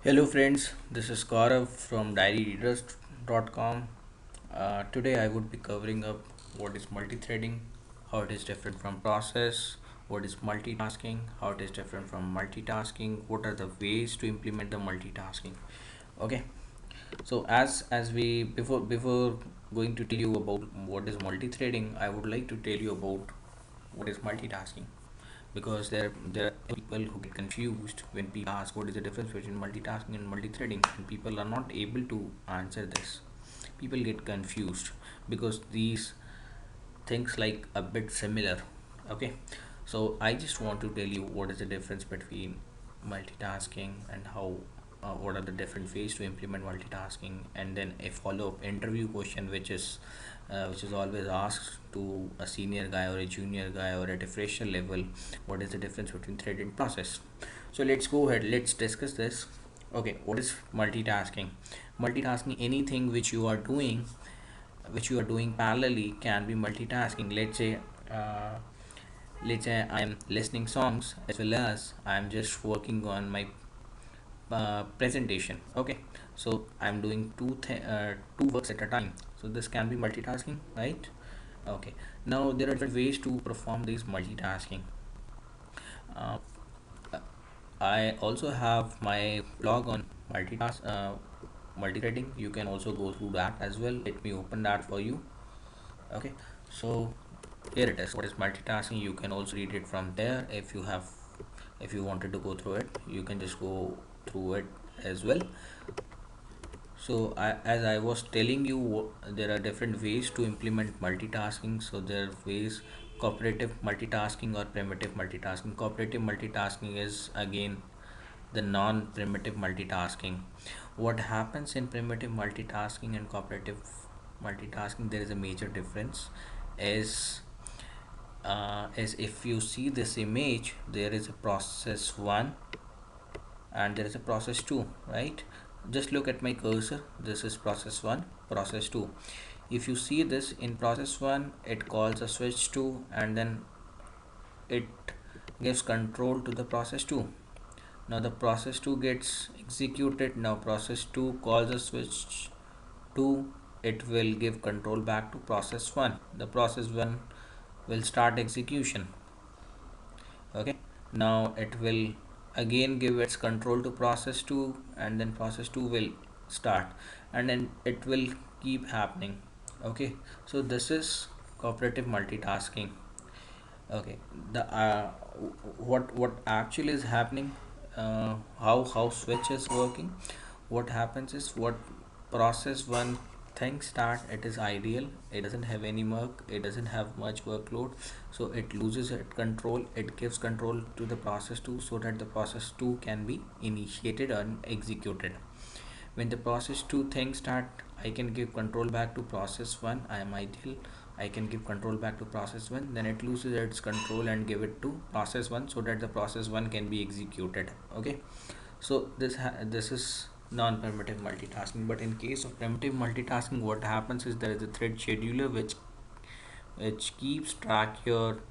Hello friends, this is Gaurav from diaryreaders.com. Today I would be covering up what is multi-threading, how it is different from process, what is multitasking, how it is different from multitasking, what are the ways to implement the multitasking. Okay, so as we before going to tell you about what is multi-threading, I would like to tell you about what is multitasking, because there are people who get confused when people ask what is the difference between multitasking and multi-threading, and people are not able to answer this. People get confused because these things like a bit similar. Okay, so I just want to tell you what is the difference between multitasking and how what are the different ways to implement multitasking, and then a follow-up interview question which is always asked to a senior guy or a junior guy or at a fresher level. What is the difference between thread and process? So let's go ahead, let's discuss this. Okay, what is multitasking? Multitasking, anything which you are doing parallelly can be multitasking. Uh, let's say I am listening songs as well as I am just working on my presentation. Okay, so I'm doing two works at a time, so this can be multitasking, right? Okay, now there are different ways to perform this multitasking. uh, I also have my blog on multi-threading. You can also go through that as well. Let me open that for you. Okay, so here it is. What is multitasking? You can also read it from there. If you wanted to go through it, you can just go through it as well. So as I was telling you, there are different ways to implement multitasking. So there are ways: cooperative multitasking or primitive multitasking. Cooperative multitasking is again the non-primitive multitasking. What happens in primitive multitasking and cooperative multitasking? There is a major difference. Is if you see this image, there is a process 1 and there is a process 2, right? Just look at my cursor. This is process 1, process 2. If you see this, in process 1 it calls a switch 2 and then it gives control to the process 2. Now the process 2 gets executed. Now process 2 calls a switch 2. It will give control back to process 1. The process 1 will start execution. Okay, now it will again give its control to process 2, and then process 2 will start, and then it will keep happening. Okay, so this is cooperative multitasking. Okay, the what actually is happening, how switch is working. What happens is, what process one thing start, it is ideal, it doesn't have any work, it doesn't have much workload, so it loses its control. It gives control to the process 2 so that the process 2 can be initiated and executed. When the process 2 things start, I can give control back to process 1. I am ideal, I can give control back to process 1, then it loses its control and give it to process 1 so that the process 1 can be executed. Okay, so this is non-primitive multitasking. But in case of primitive multitasking, what happens is, there is a thread scheduler which keeps track your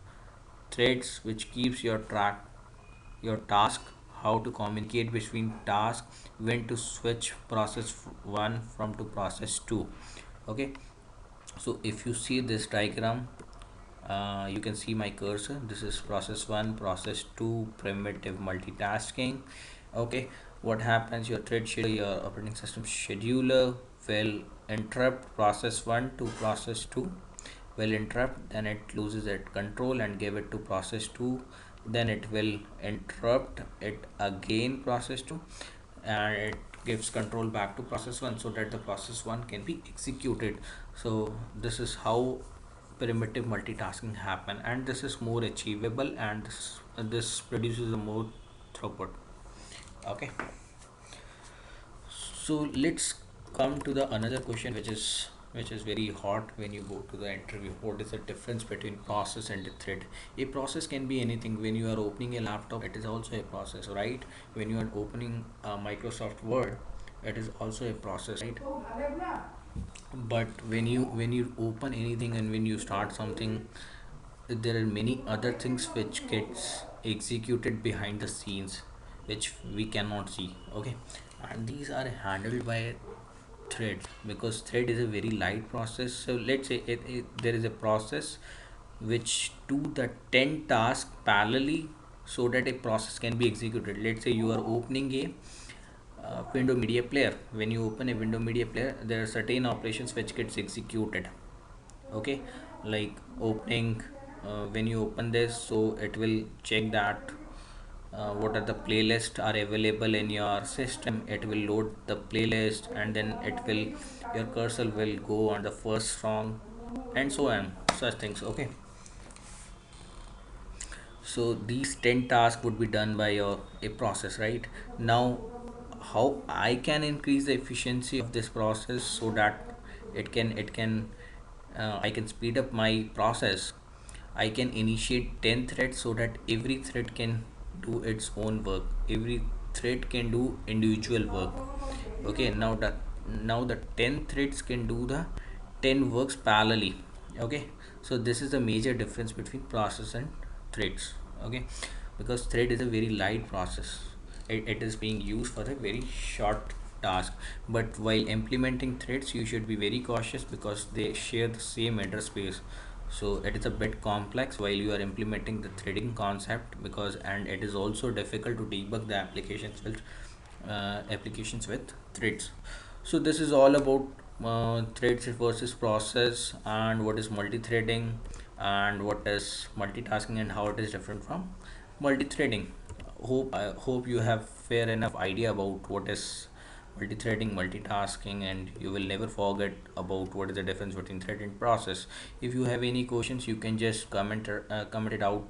threads, which keeps your track your task, how to communicate between tasks, when to switch process 1 from to process 2. Okay, so if you see this diagram, you can see my cursor. This is process 1, process 2, primitive multitasking. Okay, what happens, your thread scheduler, your operating system scheduler will interrupt process 1 to process 2, will interrupt, then it loses its control and give it to process 2, then it will interrupt it again process 2, and it gives control back to process 1 so that the process 1 can be executed. So this is how primitive multitasking happen, and this is more achievable, and this produces a more throughput. Okay, so let's come to the another question, which is very hot when you go to the interview. What is the difference between process and a thread? A process can be anything. When you are opening a laptop, it is also a process, right? When you are opening Microsoft Word, it is also a process, right? But when you open anything and when you start something, there are many other things which gets executed behind the scenes, which we cannot see. Okay, and these are handled by thread, because thread is a very light process. So let's say there is a process which do the 10 tasks parallelly so that a process can be executed. Let's say you are opening a window media player. When you open a window media player, there are certain operations which gets executed. Okay, like opening, when you open this, so it will check that what are the playlists are available in your system. It will load the playlist, and then it will, your cursor will go on the first song, and so on, such things. Okay, so these 10 tasks would be done by a process, right? Now, how I can increase the efficiency of this process so that it can I can speed up my process. I can initiate 10 threads so that every thread can do its own work. Every thread can do individual work. Okay, now the 10 threads can do the 10 works parallelly. Okay, so this is the major difference between process and threads. Okay, because thread is a very light process. It is being used for a very short task, but while implementing threads you should be very cautious because they share the same address space. So it is a bit complex while you are implementing the threading concept, because and it is also difficult to debug the applications with threads. So this is all about threads versus process, and what is multi-threading, and what is multitasking, and how it is different from multi-threading. I hope you have fair enough idea about what is multi-threading, multitasking, and you will never forget about what is the difference between thread and process. If you have any questions, you can just comment it out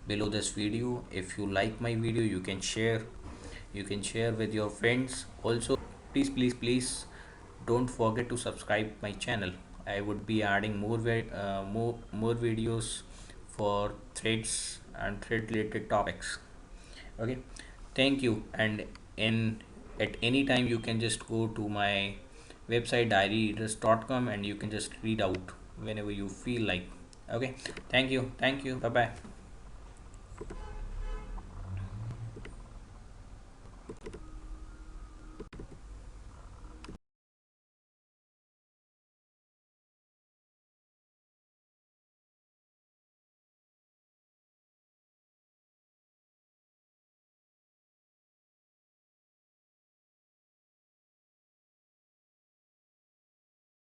below this video. If you like my video, you can share with your friends. Also, please don't forget to subscribe my channel. I would be adding more videos for threads and thread related topics. Okay, thank you. And in at any time you can just go to my website diaryreaders.com, and you can just read out whenever you feel like. Okay, thank you, bye bye.